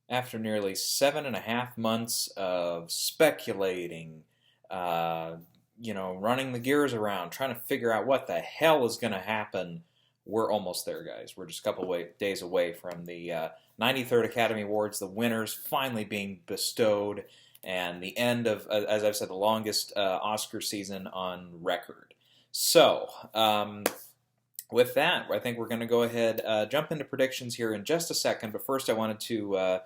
after nearly 7.5 months of speculating, uh, running the gears around, trying to figure out what the hell is going to happen, we're almost there, guys. We're just a couple days away from the 93rd Academy Awards, the winners finally being bestowed, and the end of, as I've said, the longest Oscar season on record. So, with that, I think we're going to go ahead, jump into predictions here in just a second. But first, I wanted to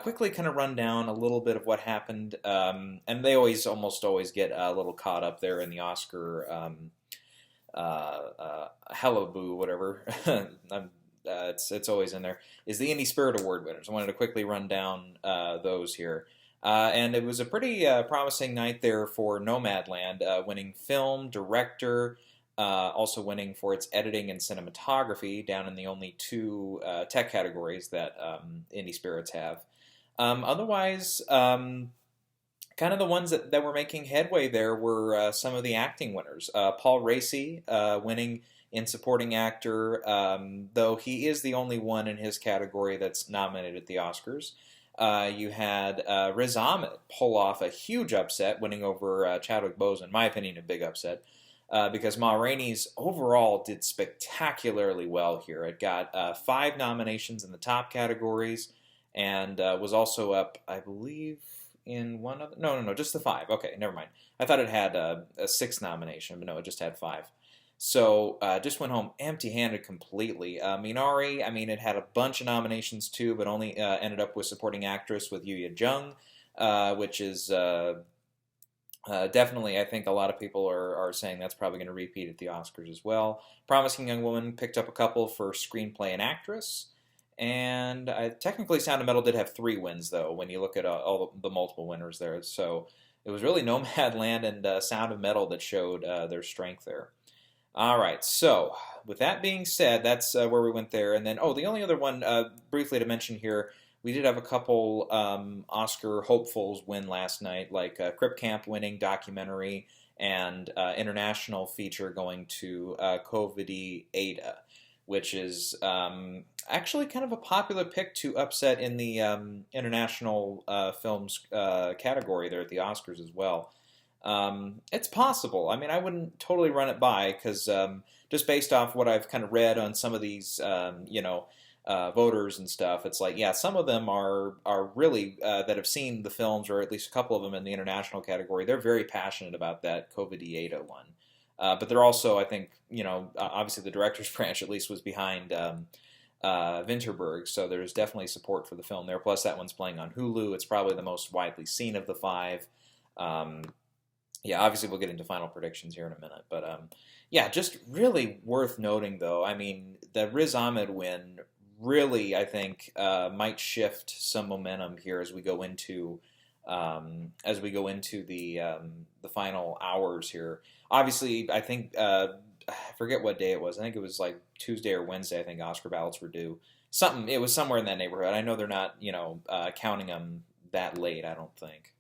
quickly kind of run down a little bit of what happened. And they almost always get a little caught up there in the Oscar hullabaloo, whatever. It's always in there. Is the Indie Spirit Award winners? I wanted to quickly run down those here. And it was a pretty promising night there for Nomadland, winning film, director, also winning for its editing and cinematography, down in the only two tech categories that Indie Spirits have. Otherwise, kind of the ones that were making headway there were some of the acting winners. Paul Raci winning in supporting actor, though he is the only one in his category that's nominated at the Oscars. You had Riz Ahmed pull off a huge upset, winning over Chadwick Boseman. In my opinion, a big upset. Because Ma Rainey's overall did spectacularly well here. It got 5 nominations in the top categories, and was also up, I believe, in one of no, just the 5. Okay, never mind. I thought it had a 6th nomination, but no, it just had 5. So just went home empty-handed completely. Minari, I mean, it had a bunch of nominations too, but only ended up with supporting actress with Yuya Jung, which is definitely, I think a lot of people are saying that's probably going to repeat at the Oscars as well. Promising Young Woman picked up a couple for screenplay and actress. And technically, Sound of Metal did have 3 wins, though, when you look at all the multiple winners there. So it was really Nomadland and Sound of Metal that showed their strength there. All right, so with that being said, that's where we went there. And then, the only other one, briefly to mention here, we did have a couple Oscar hopefuls win last night, like Crip Camp winning documentary and international feature going to COVID Ada, which is actually kind of a popular pick to upset in the international films category there at the Oscars as well. It's possible. I mean, I wouldn't totally run it by because just based off what I've kind of read on some of these, voters and stuff, it's like, yeah, some of them are really that have seen the films, or at least a couple of them in the international category. They're very passionate about that COVID-Ada one. But they're also, I think, obviously the director's branch at least was behind Vinterberg, so there's definitely support for the film there. Plus, that one's playing on Hulu. It's probably the most widely seen of the 5. Yeah, obviously we'll get into final predictions here in a minute, but yeah, just really worth noting though. I mean, the Riz Ahmed win really, I think, might shift some momentum here as we go into the final hours here. Obviously, I think I forget what day it was. I think it was like Tuesday or Wednesday. I think Oscar ballots were due. Something. It was somewhere in that neighborhood. I know they're not, counting them that late. I don't think.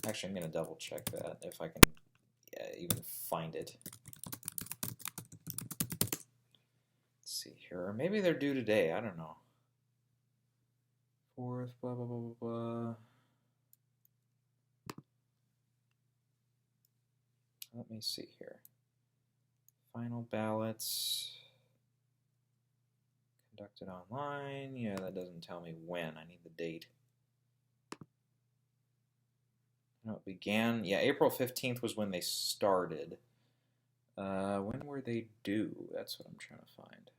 Actually, I'm going to double check that if I can even find it. Let's see here. Or maybe they're due today. I don't know. 4th, blah, blah, blah, blah, blah. Let me see here. Final ballots conducted online. Yeah, that doesn't tell me when. I need the date. No, it began. Yeah, April 15th was when they started. When were they due? That's what I'm trying to find.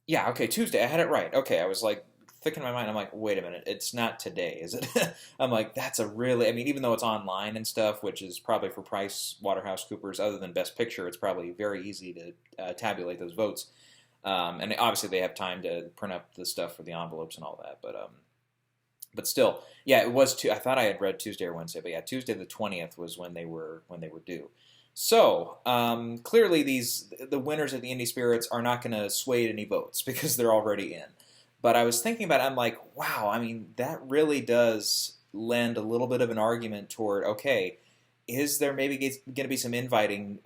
Yeah, okay, Tuesday. I had it right. Okay, I was like thinking in my mind. I'm like, wait a minute, it's not today, is it? I'm like, that's a really. I mean, even though it's online and stuff, which is probably for Price Waterhouse Coopers, other than Best Picture, it's probably very easy to tabulate those votes. And obviously, they have time to print up the stuff for the envelopes and all that, but still, yeah, it was. I thought I had read Tuesday or Wednesday, but yeah, Tuesday the 20th was when they were due. So clearly, the winners of the Indie Spirits are not going to sway any votes because they're already in. But I was thinking about it, I'm like, wow, I mean, that really does lend a little bit of an argument toward, okay, is there maybe going to be some infighting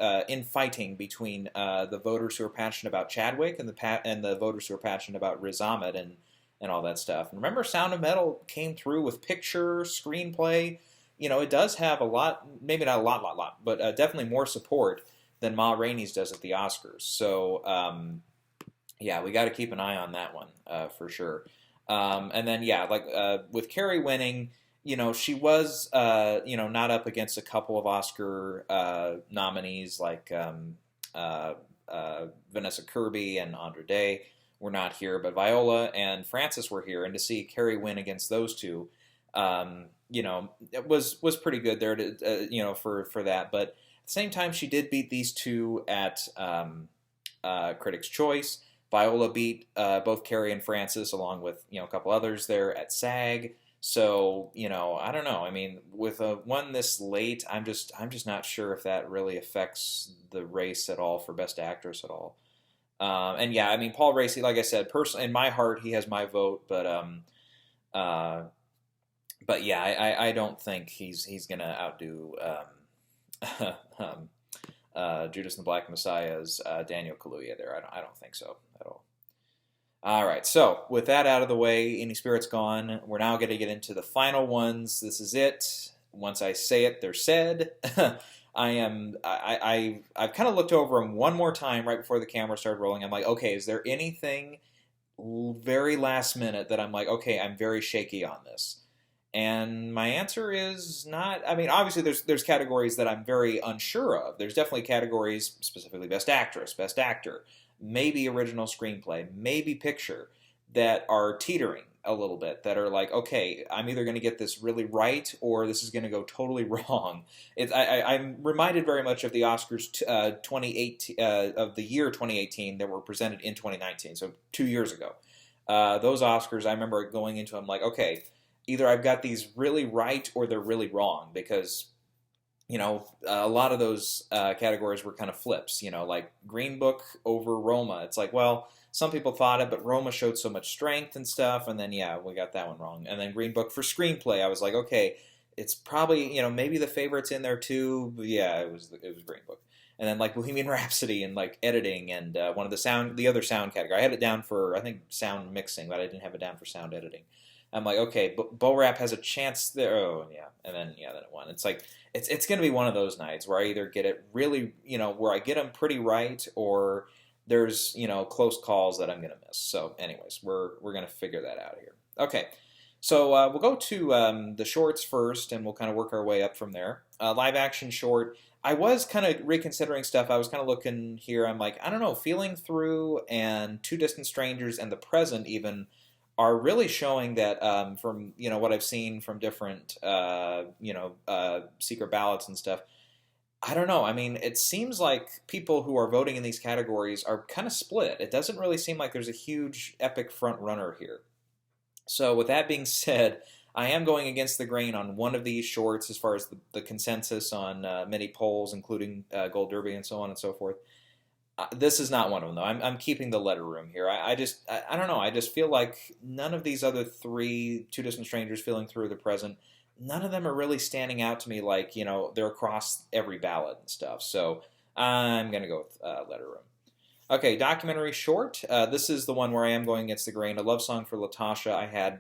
between the voters who are passionate about Chadwick and the voters who are passionate about Riz Ahmed, and and all that stuff. And remember, Sound of Metal came through with picture, screenplay. It does have a lot, maybe not a lot, but definitely more support than Ma Rainey's does at the Oscars. So, yeah, we got to keep an eye on that one for sure. And then, yeah, like with Carrie winning, she was, not up against a couple of Oscar nominees like Vanessa Kirby and Andra Day were not here, but Viola and Frances were here, and to see Carrie win against those two, it was pretty good there to for that. But at the same time, she did beat these two at Critics' Choice. Viola beat both Carrie and Frances, along with a couple others there at SAG. So I don't know. I mean, with a one this late, I'm just not sure if that really affects the race at all for Best Actress at all. And yeah, I mean, Paul Raci, like I said, personally in my heart, he has my vote, uh, but yeah, I don't think he's gonna outdo Judas and the Black Messiah's Daniel Kaluuya there. I don't think so at all. All right, so with that out of the way, Any Spirit's gone. We're now going to get into the final ones. This is it. Once I say it, they're said. I've kind of looked over them one more time right before the camera started rolling. I'm like, okay, is there anything very last minute that I'm like, okay, I'm very shaky on this? And my answer is not. I mean, obviously, there's categories that I'm very unsure of. There's definitely categories, specifically Best Actress, Best Actor, maybe Original Screenplay, maybe Picture, that are teetering a little bit. That are like, okay, I'm either going to get this really right or this is going to go totally wrong. I'm reminded very much of the Oscars 2018 of the year 2018 that were presented in 2019, so 2 years ago. Those Oscars, I remember going into them like, okay, either I've got these really right or they're really wrong, because a lot of those categories were kind of flips, like Green Book over Roma. It's like, well, some people thought it, but Roma showed so much strength and stuff, and then, yeah, we got that one wrong. And then Green Book for screenplay, I was like, okay, it's probably, maybe the favorite's in there too, but yeah, it was Green Book. And then like Bohemian Rhapsody and like editing and one of the other sound category. I had it down for, I think, sound mixing, but I didn't have it down for sound editing. I'm like, okay, Bo Rap has a chance there. Oh, yeah. And then it won. It's like, it's going to be one of those nights where I either get it really, where I get them pretty right, or there's, close calls that I'm going to miss. So anyways, we're going to figure that out here. Okay. So we'll go to the shorts first, and we'll kind of work our way up from there. Live action short. I was kind of reconsidering stuff. I was kind of looking here. I'm like, I don't know, Feeling Through and Two Distant Strangers and The Present even are really showing that from what I've seen from different secret ballots and stuff. I don't know. I mean, it seems like people who are voting in these categories are kind of split. It doesn't really seem like there's a huge epic front runner here. So with that being said, I am going against the grain on one of these shorts as far as the consensus on many polls, including Gold Derby and so on and so forth. This is not one of them, though. I'm keeping the letter room here. I don't know. I just feel like none of these other three, Two Distant Strangers, Feeling Through, The Present, none of them are really standing out to me like, they're across every ballot and stuff. So I'm going to go with letter room. Okay, documentary short. This is the one where I am going against the grain. A Love Song for Latasha I had,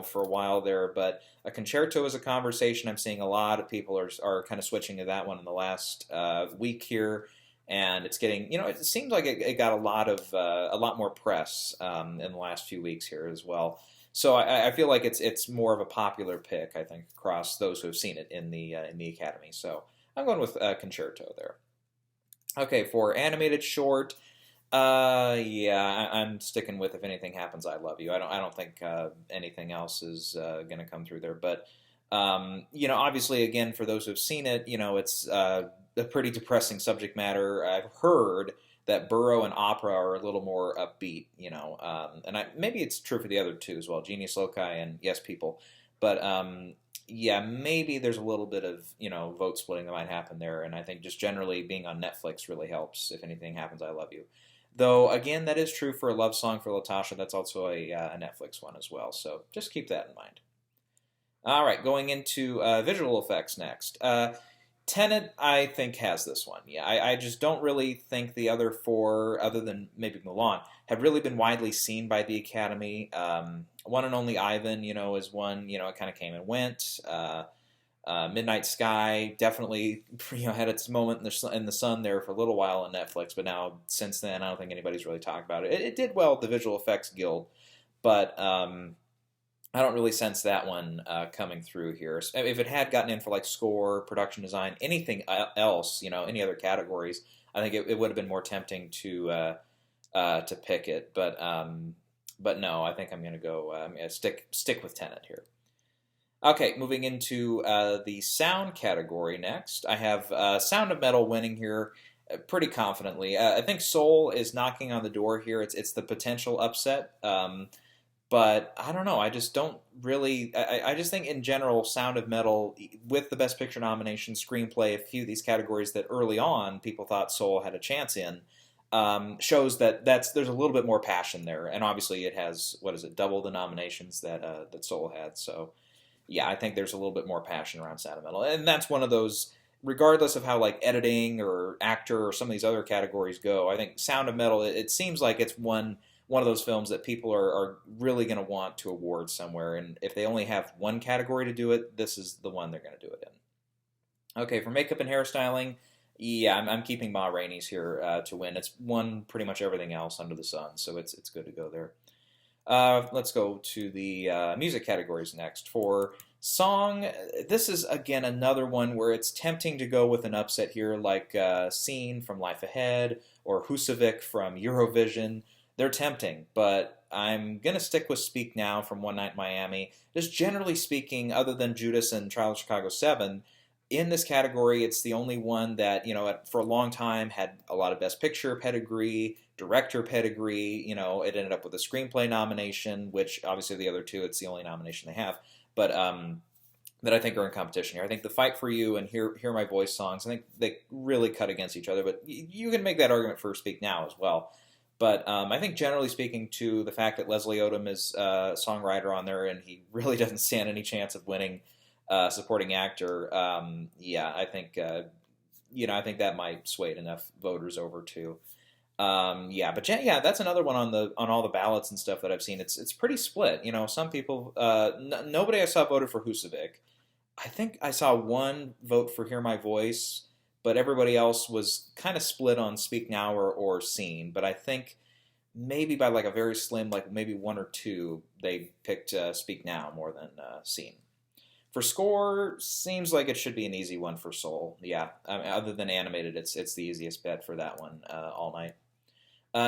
for a while there, but A Concerto is a Conversation. I'm seeing a lot of people are kind of switching to that one in the last week here. And it's getting, it seems like it got a lot more press in the last few weeks here as well. So I feel like it's more of a popular pick, I think, across those who have seen it in the Academy. So I'm going with Concerto there. Okay, for animated short, I'm sticking with If Anything Happens, I Love You. I don't think anything else is going to come through there, but obviously, again, for those who have seen it, it's a pretty depressing subject matter. I've heard that Burrow and Opera are a little more upbeat, and maybe it's true for the other two as well, Genius Loci and Yes People. But maybe there's a little bit of vote splitting that might happen there, and I think just generally being on Netflix really helps. If Anything Happens, I Love You. Though again, that is true for A Love Song for Latasha. That's also a Netflix one as well. So just keep that in mind. All right, going into visual effects next. Tenet, I think, has this one. Yeah, I just don't really think the other four, other than maybe Mulan, have really been widely seen by the Academy. One and Only Ivan, is one. It kind of came and went. Midnight Sky definitely, had its moment in the sun there for a little while on Netflix, but now since then, I don't think anybody's really talked about it. It did well at the Visual Effects Guild, but I don't really sense that one coming through here. If it had gotten in for like score, production design, anything else, any other categories, I think it would have been more tempting to pick it. But no, I think I'm going to go. I'm going to stick with Tenet here. Okay, moving into the sound category next. I have Sound of Metal winning here pretty confidently. I think Soul is knocking on the door here. It's the potential upset. But I don't know. I just don't really. I just think in general, Sound of Metal, with the Best Picture nomination, screenplay, a few of these categories that early on people thought Soul had a chance in, shows that there's a little bit more passion there. And obviously, it has double the nominations that Soul had. So yeah, I think there's a little bit more passion around Sound of Metal, and that's one of those. Regardless of how like editing or actor or some of these other categories go, I think Sound of Metal. It seems like it's one of those films that people are really going to want to award somewhere. And if they only have one category to do it, this is the one they're going to do it in. Okay, for makeup and hairstyling, yeah, I'm keeping Ma Rainey's here to win. It's won pretty much everything else under the sun, so it's good to go there. Let's go to the music categories next. For song, this is, again, another one where it's tempting to go with an upset here, like Scene from Life Ahead or Husavik from Eurovision. They're tempting, but I'm going to stick with Speak Now from One Night in Miami. Just generally speaking, other than Judas and Trial of Chicago 7, in this category, it's the only one that, for a long time had a lot of Best Picture pedigree, director pedigree. It ended up with a screenplay nomination, which obviously the other two, it's the only nomination they have. But that I think are in competition here. I think the Fight for You and Hear My Voice songs, I think they really cut against each other. But you can make that argument for Speak Now as well. But I think generally speaking, to the fact that Leslie Odom is a songwriter on there and he really doesn't stand any chance of winning supporting actor, yeah, I think I think that might sway enough voters over too. Yeah, but yeah, that's another one on all the ballots and stuff that I've seen. It's pretty split. Some people, nobody I saw voted for Husavik. I think I saw one vote for Hear My Voice, but everybody else was kind of split on Speak Now or Scene. But I think maybe by like a very slim, like maybe one or two, they picked Speak Now more than Scene. For score, seems like it should be an easy one for Soul. Yeah, other than animated, it's the easiest bet for that one all night.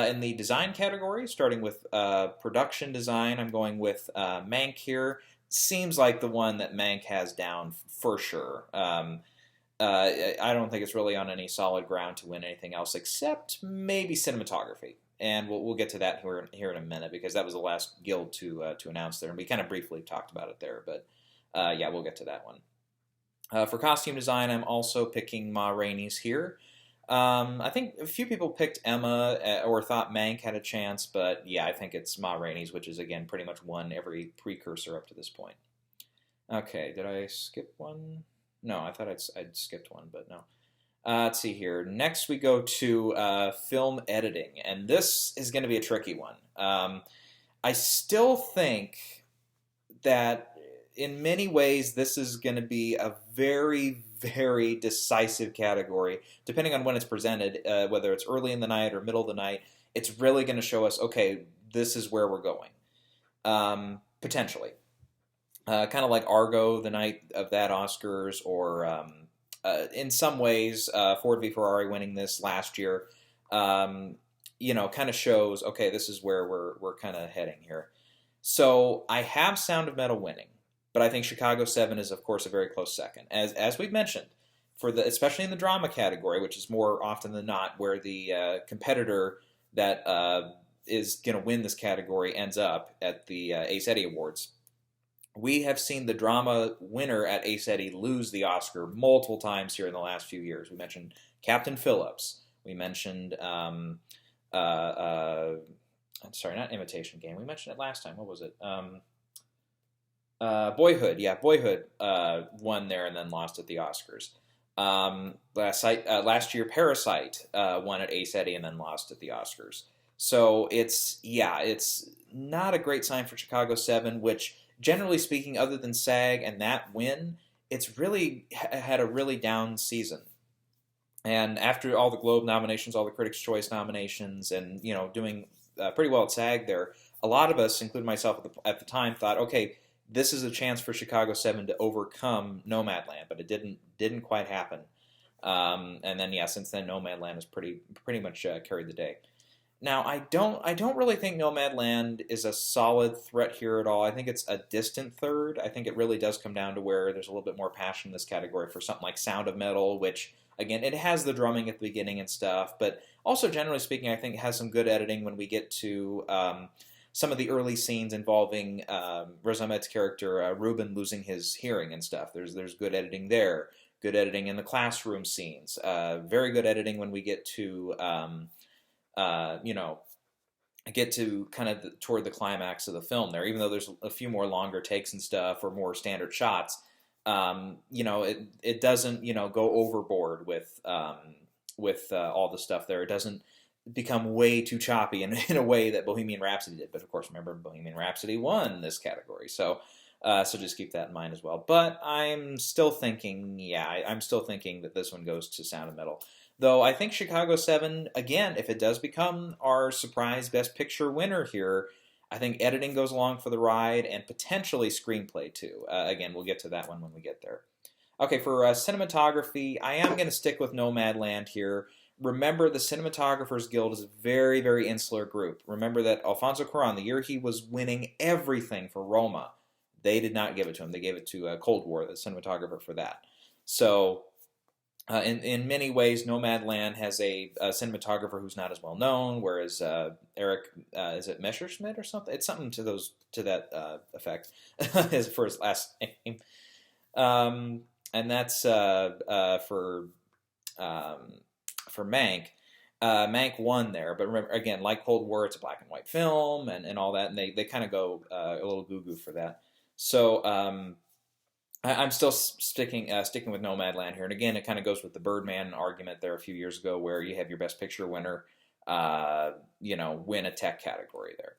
In the design category, starting with production design, I'm going with Mank here. Seems like the one that Mank has down for sure. I don't think it's really on any solid ground to win anything else except maybe cinematography, and we'll get to that here in a minute because that was the last guild to announce there, and we kind of briefly talked about it there, but yeah, we'll get to that one. For costume design, I'm also picking Ma Rainey's here. I think a few people picked Emma or thought Mank had a chance, but yeah, I think it's Ma Rainey's, which is again pretty much won every precursor up to this point. Okay, did I skip one? No, I thought I'd skipped one, but no. Let's see here. Next, we go to film editing, and this is going to be a tricky one. I still think that in many ways this is going to be a very, very decisive category, depending on when it's presented, whether it's early in the night or middle of the night. It's really going to show us, okay, this is where we're going, potentially. Kind of like Argo, the night of that Oscars, or in some ways, Ford v. Ferrari winning this last year, kind of shows, okay, this is where we're kind of heading here. So I have Sound of Metal winning, but I think Chicago 7 is, of course, a very close second. As we've mentioned, especially in the drama category, which is more often than not where the competitor that is going to win this category ends up at the Ace Eddie Awards. We have seen the drama winner at Ace Eddie lose the Oscar multiple times here in the last few years. We mentioned Captain Phillips. We mentioned, I'm sorry, not Imitation Game. We mentioned it last time. What was it? Boyhood. Yeah, Boyhood won there and then lost at the Oscars. Last year, Parasite won at Ace Eddie and then lost at the Oscars. So it's not a great sign for Chicago 7, which generally speaking, other than SAG and that win, it's really had a really down season. And after all the Globe nominations, all the Critics' Choice nominations, and doing pretty well at SAG, there, a lot of us, including myself at the time, thought, okay, this is a chance for Chicago 7 to overcome Nomadland, but it didn't quite happen. And then since then Nomadland has pretty much carried the day. Now I don't really think Nomadland is a solid threat here at all. I think it's a distant third. I think it really does come down to where there's a little bit more passion in this category for something like Sound of Metal, which again it has the drumming at the beginning and stuff, but also generally speaking, I think it has some good editing when we get to some of the early scenes involving Riz Ahmed's character Ruben losing his hearing and stuff. There's good editing there. Good editing in the classroom scenes. Very good editing when we get to get to kind of toward the climax of the film there. Even though there's a few more longer takes and stuff or more standard shots, it doesn't go overboard with all the stuff there. It doesn't become way too choppy in a way that Bohemian Rhapsody did. But of course, remember Bohemian Rhapsody won this category, so just keep that in mind as well. But I'm still thinking that this one goes to Sound of Metal. Though I think Chicago 7, again, if it does become our surprise Best Picture winner here, I think editing goes along for the ride and potentially screenplay too. Again, we'll get to that one when we get there. Okay, for cinematography, I am going to stick with Nomadland here. Remember, the Cinematographers Guild is a very, very insular group. Remember that Alfonso Cuarón, the year he was winning everything for Roma, they did not give it to him. They gave it to Cold War, the cinematographer for that. So, in many ways, Nomadland has a cinematographer who's not as well known, whereas Eric, is it Messerschmidt or something? It's something to that effect for his last name. And that's for Mank. Mank won there, but remember, again, like Cold War, it's a black and white film and all that, and they kind of go a little goo-goo for that. So I'm still sticking with Nomadland here, and again, it kind of goes with the Birdman argument there a few years ago, where you have your Best Picture winner, win a tech category there.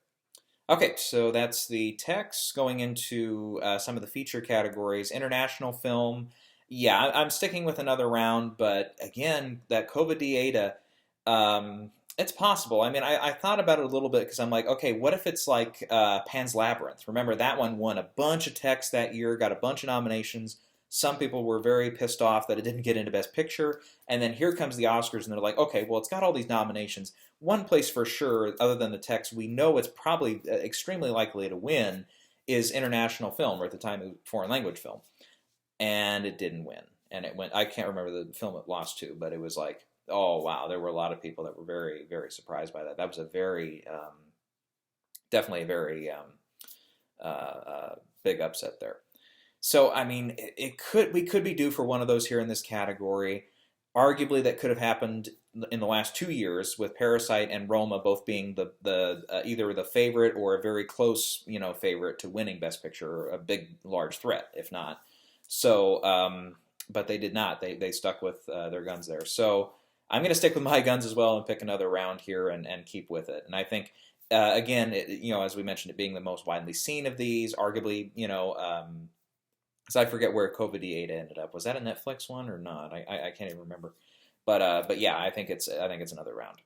Okay, so that's the techs. Going into some of the feature categories. International film, I'm sticking with another round, but again, that COVID Ada, it's possible. I mean, I thought about it a little bit because I'm like, okay, what if it's like Pan's Labyrinth? Remember, that one won a bunch of techs that year, got a bunch of nominations. Some people were very pissed off that it didn't get into Best Picture. And then here comes the Oscars, and they're like, okay, well, it's got all these nominations. One place for sure, other than the text, we know it's probably extremely likely to win is international film, or at the time, it was foreign language film. And it didn't win. And it went, I can't remember the film it lost to, but it was like, oh, wow, there were a lot of people that were very, very surprised by that. That was a very, definitely a very big upset there. So, I mean, we could be due for one of those here in this category. Arguably, that could have happened in the last 2 years with Parasite and Roma both being the either the favorite or a very close, favorite to winning Best Picture, or a big, large threat, if not. So, but they did not. They stuck with their guns there. So I'm going to stick with my guns as well and pick another round here and keep with it. And I think, again, as we mentioned, it being the most widely seen of these, arguably, because I forget where COVID Ada ended up. Was that a Netflix one or not? I can't even remember. But yeah, I think it's another round.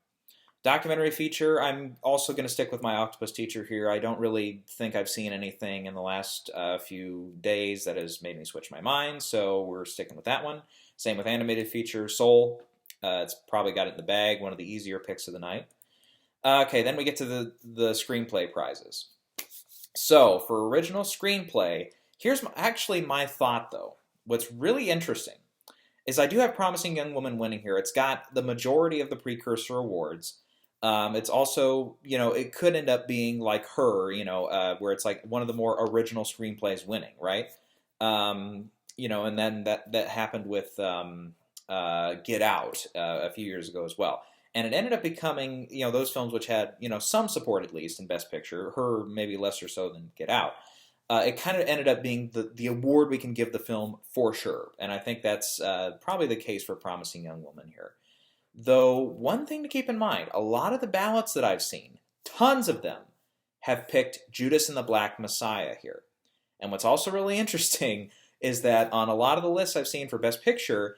Documentary feature, I'm also going to stick with my Octopus Teacher here. I don't really think I've seen anything in the last few days that has made me switch my mind, so we're sticking with that one. Same with animated feature, Soul. It's probably got it in the bag, one of the easier picks of the night. Okay, then we get to the Screenplay Prizes. So, for original screenplay, here's actually my thought, though. What's really interesting is I do have Promising Young Woman winning here. It's got the majority of the precursor awards. It's also, it could end up being like Her, where it's like one of the more original screenplays winning, right? And then that happened with Get Out a few years ago as well. And it ended up becoming, those films which had, some support at least in Best Picture. Her maybe lesser so than Get Out. it kind of ended up being the award we can give the film for sure. And I think that's probably the case for Promising Young Woman here. Though, one thing to keep in mind, a lot of the ballots that I've seen, tons of them, have picked Judas and the Black Messiah here. And what's also really interesting is that on a lot of the lists I've seen for Best Picture,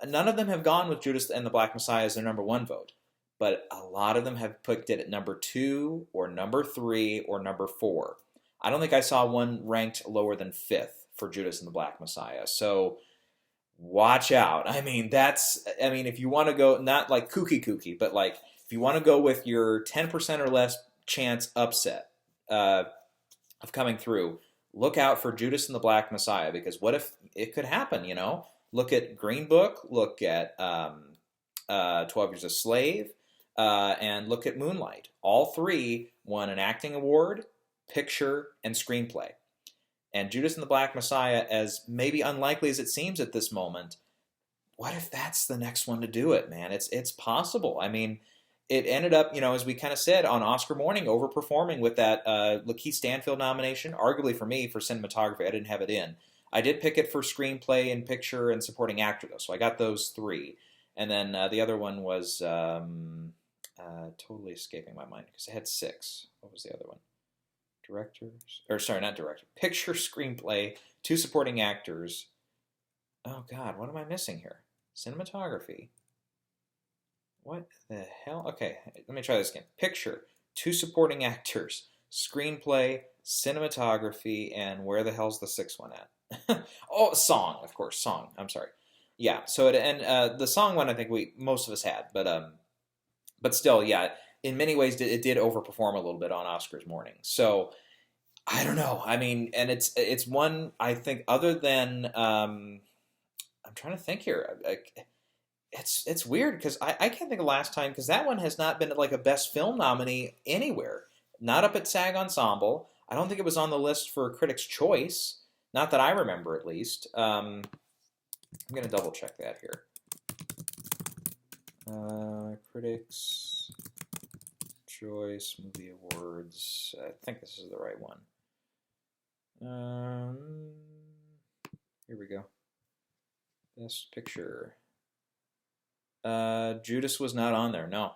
none of them have gone with Judas and the Black Messiah as their number one vote. But a lot of them have picked it at number 2 or number 3 or number 4. I don't think I saw one ranked lower than 5th for Judas and the Black Messiah. So watch out. If you want to go, not like kooky, but like if you want to go with your 10% or less chance upset of coming through, look out for Judas and the Black Messiah, because what if it could happen, you know? Look at Green Book, look at 12 Years a Slave, and look at Moonlight. All three won an acting award, picture, and screenplay. And Judas and the Black Messiah, as maybe unlikely as it seems at this moment, what if that's the next one to do it, man? It's possible. I mean, it ended up, as we kind of said, on Oscar morning, overperforming with that Lakeith Stanfield nomination, arguably for me, for cinematography. I didn't have it in. I did pick it for screenplay and picture and supporting actor, though, so I got those 3. And then the other one was totally escaping my mind, because I had 6. What was the other one? Picture, screenplay, 2 supporting actors. Oh God, what am I missing here? Cinematography. What the hell? Okay, let me try this again. Picture, 2 supporting actors, screenplay, cinematography, and where the hell's the 6th one at? Oh, song, of course, song. I'm sorry. Yeah, so the song one I think most of us had, but still, yeah. In many ways, it did overperform a little bit on Oscars morning. So, I don't know. I mean, and it's one, I think, other than, I'm trying to think here. It's weird, because I can't think of last time, because that one has not been like a Best Film nominee anywhere. Not up at SAG Ensemble. I don't think it was on the list for Critics' Choice. Not that I remember, at least. I'm going to double check that here. Critics' Choice Movie Awards. I think this is the right one. Here we go. Best Picture. Judas was not on there. No,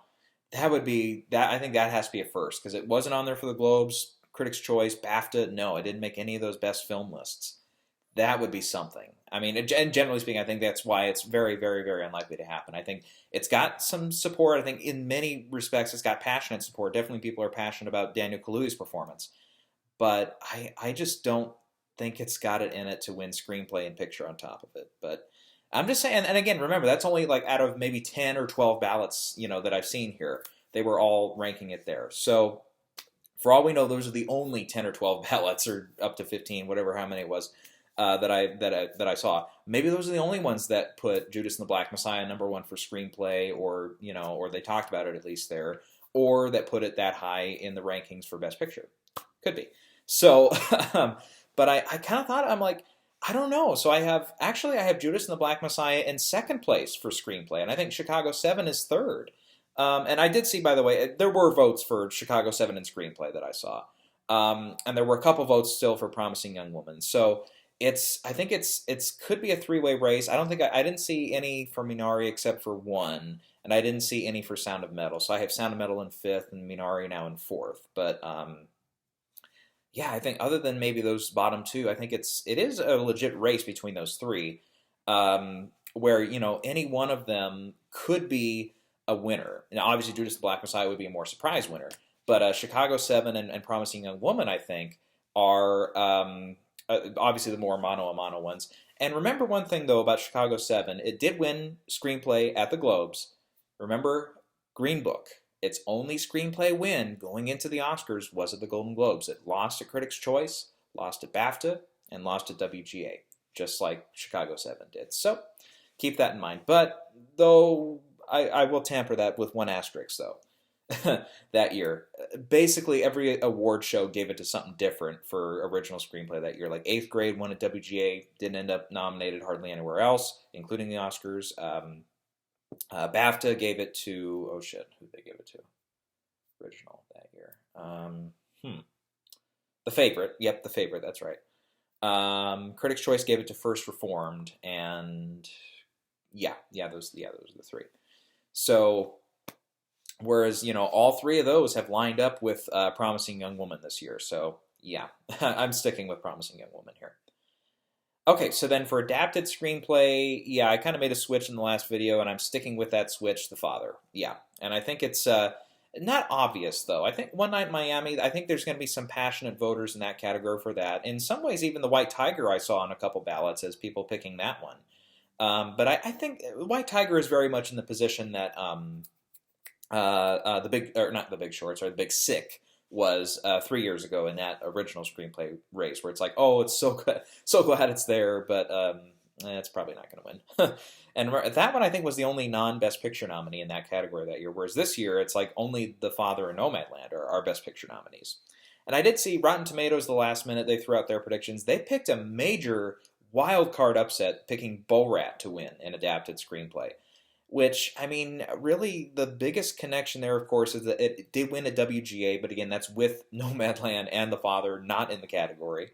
that would be that. I think that has to be a first, because it wasn't on there for the Globes, Critics' Choice, BAFTA. No, it didn't make any of those Best Film lists. That would be something. I mean, and generally speaking, I think that's why it's very, very, very unlikely to happen. I think it's got some support. I think in many respects, it's got passionate support. Definitely people are passionate about Daniel Kaluuya's performance. But I just don't think it's got it in it to win screenplay and picture on top of it. But I'm just saying, and again, remember, that's only like out of maybe 10 or 12 ballots, that I've seen here. They were all ranking it there. So for all we know, those are the only 10 or 12 ballots, or up to 15, whatever, how many it was. That I saw. Maybe those are the only ones that put Judas and the Black Messiah number 1 for screenplay, or or they talked about it at least there, or that put it that high in the rankings for Best Picture. Could be. So, but I kind of thought, I'm like, I don't know. So I have Judas and the Black Messiah in 2nd place for screenplay, and I think Chicago 7 is 3rd. And I did see, by the way, there were votes for Chicago 7 in screenplay that I saw, and there were a couple votes still for Promising Young Woman. So. I think it's could be a 3-way race. I don't think I didn't see any for Minari except for one, and I didn't see any for Sound of Metal. So I have Sound of Metal in 5th and Minari now in 4th. But yeah, I think other than maybe those bottom 2, I think it is a legit race between those 3, where any one of them could be a winner. Now, obviously, Judas the Black Messiah would be a more surprise winner, but Chicago 7 and Promising Young Woman, I think, are. Obviously the more mano a mano ones. And remember one thing, though, about Chicago 7. It did win screenplay at the Globes. Remember, Green Book. Its only screenplay win going into the Oscars was at the Golden Globes. It lost at Critics' Choice, lost at BAFTA, and lost at WGA, just like Chicago 7 did. So keep that in mind. But, though, I will tamper that with one asterisk, though. That year, basically every award show gave it to something different for original screenplay that year. Like 8th Grade won at WGA, didn't end up nominated hardly anywhere else, including the Oscars. BAFTA gave it to who did they give it to? Original that year. The Favorite. Yep, The Favorite. That's right. Critics' Choice gave it to First Reformed, and those are the three. So, whereas all three of those have lined up with Promising Young Woman this year. So yeah, I'm sticking with Promising Young Woman here. Okay, so then for adapted screenplay, yeah, I kind of made a switch in the last video, and I'm sticking with that switch, The Father. Yeah, and I think it's not obvious, though. I think One Night in Miami, I think there's going to be some passionate voters in that category for that. In some ways, even The White Tiger I saw on a couple ballots as people picking that one. But I think White Tiger is very much in the position that the big, or not the Big Short, sorry, the Big Sick was 3 years ago in that original screenplay race, where it's like, oh, it's so good, so glad it's there, but it's probably not going to win. And that one I think was the only non-Best Picture nominee in that category that year, whereas this year it's like only The Father and Nomadland are our Best Picture nominees. And I did see Rotten Tomatoes the last minute they threw out their predictions. They picked a major wild card upset, picking Borat to win in adapted screenplay. Which, I mean, really the biggest connection there, of course, is that it did win a WGA, but again, that's with Nomadland and The Father not in the category,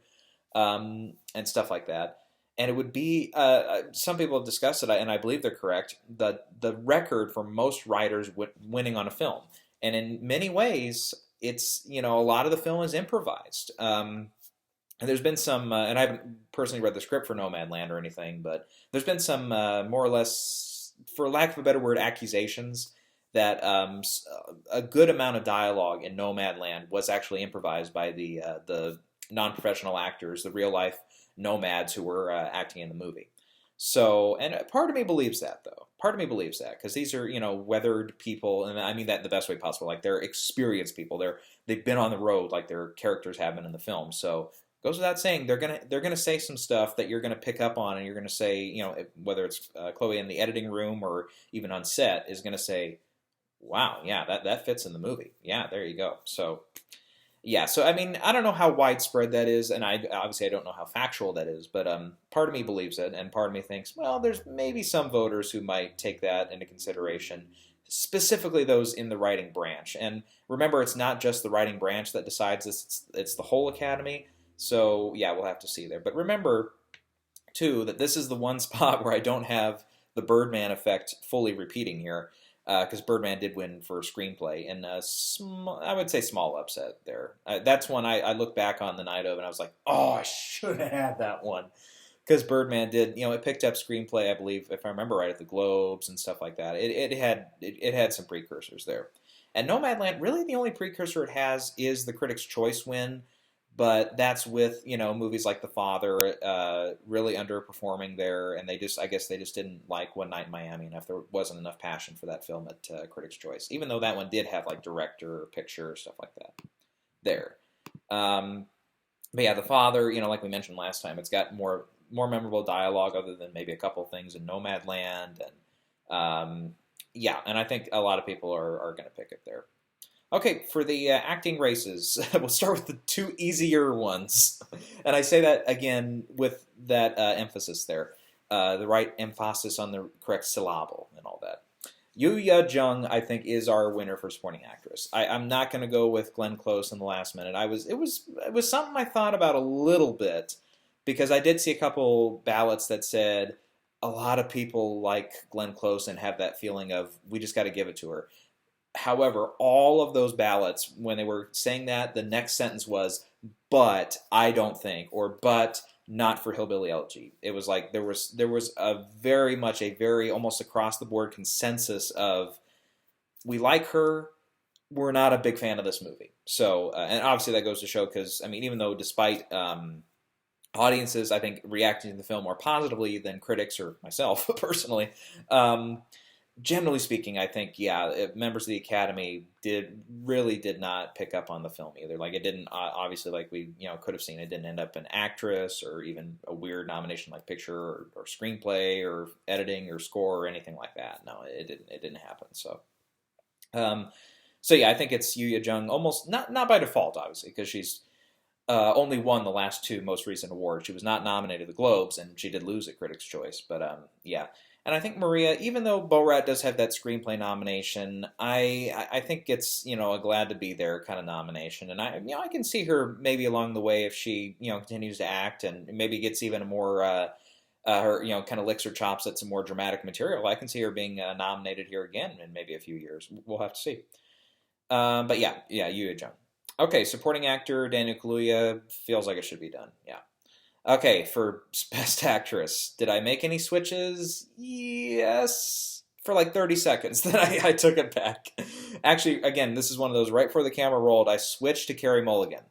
and stuff like that. And it would be, some people have discussed it, and I believe they're correct, the record for most writers winning on a film. And in many ways, it's, a lot of the film is improvised. And there's been some, and I haven't personally read the script for Nomadland or anything, but there's been some more or less, for lack of a better word, accusations that a good amount of dialogue in Nomadland was actually improvised by the non-professional actors, the real-life nomads who were acting in the movie. So, and part of me believes that, though. Part of me believes that, because these are, weathered people, and I mean that in the best way possible. Like, they're experienced people. They've been on the road like their characters have been in the film. So, goes without saying, they're gonna say some stuff that you're gonna pick up on, and you're gonna say, whether it's Chloe in the editing room or even on set, is gonna say, "Wow, yeah, that fits in the movie." Yeah, there you go. So, yeah, so I mean, I don't know how widespread that is, and I don't know how factual that is, but part of me believes it, and part of me thinks, well, there's maybe some voters who might take that into consideration, specifically those in the writing branch. And remember, it's not just the writing branch that decides this; it's the whole Academy. So, yeah, we'll have to see there. But remember, too, that this is the one spot where I don't have the Birdman effect fully repeating here, because Birdman did win for screenplay, and I would say small upset there. That's one I look back on the night of, and I was like, oh, I should have had that one. Because Birdman did, it picked up screenplay, I believe, if I remember right, at the Globes and stuff like that. It had some precursors there. And Nomadland, really the only precursor it has is the Critics' Choice win, but that's with, movies like The Father really underperforming there, and I guess they just didn't like One Night in Miami enough. There wasn't enough passion for that film at Critics' Choice, even though that one did have like director, picture, stuff like that there. But yeah, The Father, like we mentioned last time, it's got more memorable dialogue other than maybe a couple things in Nomadland, and and I think a lot of people are going to pick it there. Okay, for the acting races, we'll start with the two easier ones. And I say that, again, with that emphasis there. The right emphasis on the correct syllable and all that. Yoo Jung, I think, is our winner for supporting actress. I'm not going to go with Glenn Close in the last minute. It was something I thought about a little bit, because I did see a couple ballots that said a lot of people like Glenn Close and have that feeling of, we just got to give it to her. However, all of those ballots, when they were saying that, the next sentence was, but I don't think, or but not for Hillbilly Elegy. It was like there was a very almost across the board consensus of, we like her, we're not a big fan of this movie. So, and obviously that goes to show, because, I mean, even though despite audiences, I think, reacting to the film more positively than critics or myself personally, generally speaking, I think, members of the Academy did not pick up on the film either. Like, it didn't, obviously, like we could have seen, it didn't end up an actress or even a weird nomination like picture or screenplay or editing or score or anything like that. No, it didn't happen. So, I think it's Yoo Jung, almost not by default, obviously, because she's only won the last two most recent awards. She was not nominated at the Globes, and she did lose at Critics' Choice. But And I think Maria, even though Borat does have that screenplay nomination, I think it's a glad to be there kind of nomination, and I can see her maybe along the way if she continues to act and maybe gets even a more her kind of licks her chops at some more dramatic material. I can see her being nominated here again in maybe a few years. We'll have to see. But yeah, you, John. Okay, supporting actor Daniel Kaluuya feels like it should be done. Yeah. Okay, for Best Actress, did I make any switches? Yes. For like 30 seconds. Then I took it back. Actually, again, this is one of those right before the camera rolled, I switched to Carey Mulligan.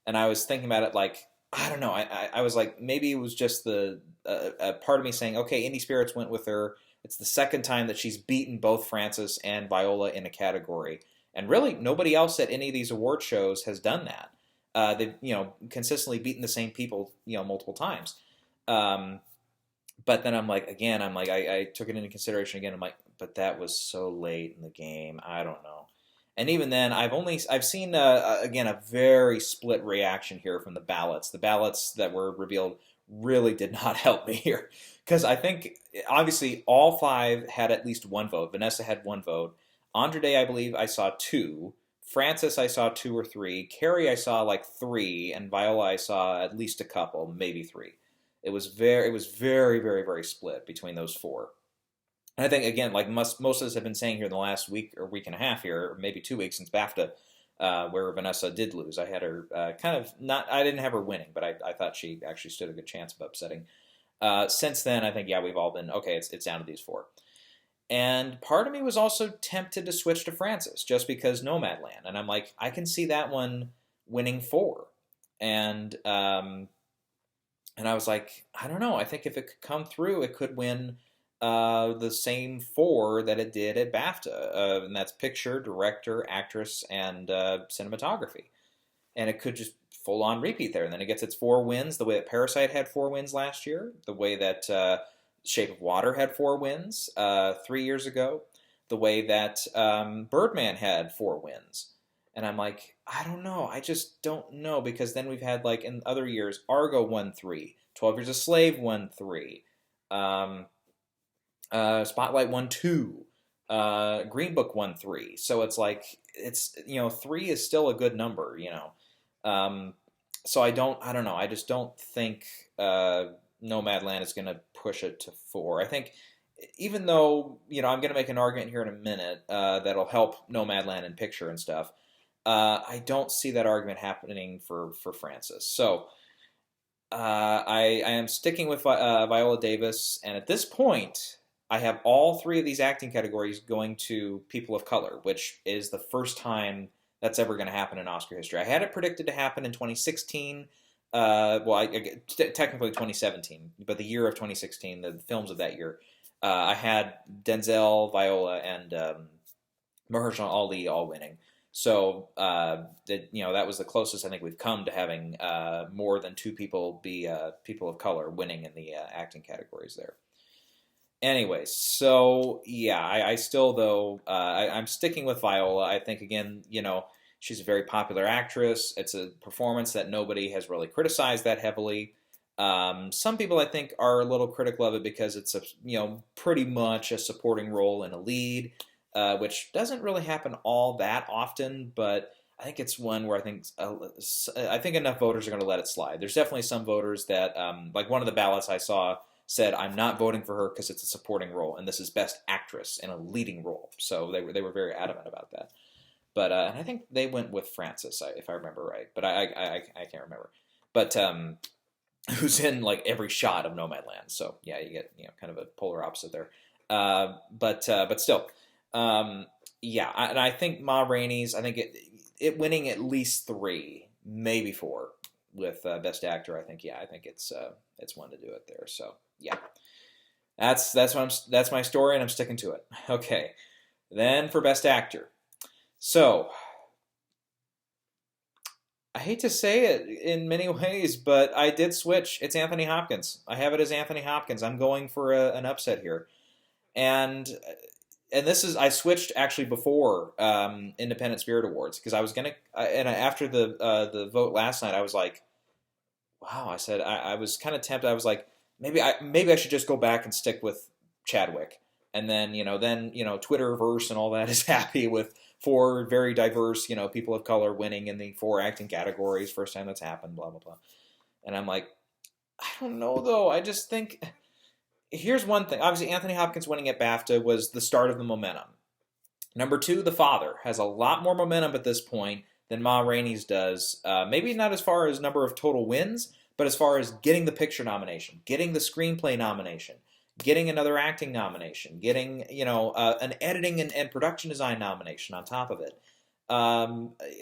And I was thinking about it like, I don't know. I was like, maybe it was just a part of me saying, okay, Indie Spirits went with her. It's the second time that she's beaten both Frances and Viola in a category. And really, nobody else at any of these award shows has done that. They've consistently beaten the same people multiple times. But then I took it into consideration again. I'm like, but that was so late in the game. I don't know. And even then, I've seen again a very split reaction here from the ballots. The ballots that were revealed really did not help me here because I think obviously all five had at least one vote. Vanessa had one vote. Andre Day, I believe I saw two. Frances, I saw two or three. Carrie, I saw like three, and Viola, I saw at least a couple, maybe three. It was very, very, very split between those four. And I think again, like most of us have been saying here in the last week or week and a half here, or maybe 2 weeks since BAFTA, where Vanessa did lose. I had her kind of not. I didn't have her winning, but I thought she actually stood a good chance of upsetting. Since then, I think we've all been okay. It's down to these four. And part of me was also tempted to switch to Frances just because Nomadland, and I'm like, I can see that one winning four, and I was like, I don't know. I think if it could come through, it could win the same four that it did at BAFTA, and that's picture, director, actress, and cinematography, and it could just full on repeat there, and then it gets its four wins the way that Parasite had four wins last year, the way that Shape of Water had four wins 3 years ago, the way that Birdman had four wins. And I'm like, I don't know. I just don't know because then we've had like in other years, Argo won three, 12 Years a Slave won three, Spotlight won two, Green Book won three. So it's like three is still a good number. So I don't know. I just don't think Nomadland is going to push it to four. I think even though I'm going to make an argument here in a minute that'll help Nomadland in picture and stuff. I don't see that argument happening for Frances. So I am sticking with Viola Davis, and at this point, I have all three of these acting categories going to people of color, which is the first time that's ever going to happen in Oscar history. I had it predicted to happen in 2016. Technically 2017, but the year of 2016, the films of that year, I had Denzel, Viola, and Mahershala Ali all winning. So that was the closest I think we've come to having more than two people be people of color winning in the acting categories there. Anyways, so yeah, I still though I'm sticking with Viola. I think again, she's a very popular actress. It's a performance that nobody has really criticized that heavily. Some people I think are a little critical of it because it's pretty much a supporting role in a lead. Which doesn't really happen all that often, but I think it's one where I think enough voters are going to let it slide. There's definitely some voters that, like one of the ballots I saw said, I'm not voting for her because it's a supporting role, and this is Best Actress in a leading role. So they were very adamant about that. But and I think they went with Frances, if I remember right, but I can't remember. But who's in like every shot of Nomadland? So yeah, you get kind of a polar opposite there. But still. And I think Ma Rainey's. I think it winning at least three, maybe four, with Best Actor. I think it's one to do it there. So yeah, that's my story, and I'm sticking to it. Okay, then for Best Actor. So I hate to say it in many ways, but I did switch. It's Anthony Hopkins. I have it as Anthony Hopkins. I'm going for an upset here, and this is I switched actually before Independent Spirit Awards because I was gonna and after the vote last night I was like, wow. I said I was kind of tempted. I was like maybe I should just go back and stick with Chadwick. And then, Twitterverse and all that is happy with 4 very diverse, people of color winning in the 4 acting categories. First time that's happened, blah, blah, blah. And I'm like, I don't know, though. I just think, here's one thing. Obviously, Anthony Hopkins winning at BAFTA was the start of the momentum. Number 2, The Father has a lot more momentum at this point than Ma Rainey's does. Maybe not as far as number of total wins, but as far as getting the picture nomination, getting the screenplay nomination, getting another acting nomination, getting an editing and production design nomination on top of it.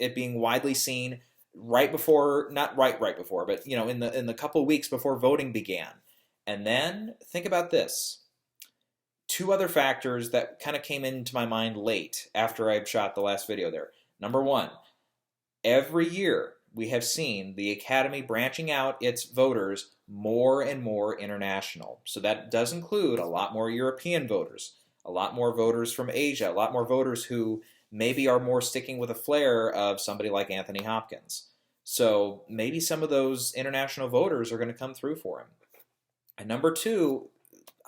It being widely seen right before, not right before, but in the couple of weeks before voting began. And then think about this. 2 other factors that kind of came into my mind late after I shot the last video there. Number 1, every year we have seen the Academy branching out its voters more and more international. So that does include a lot more European voters, a lot more voters from Asia, a lot more voters who maybe are more sticking with a flair of somebody like Anthony Hopkins. So maybe some of those international voters are going to come through for him. And number 2,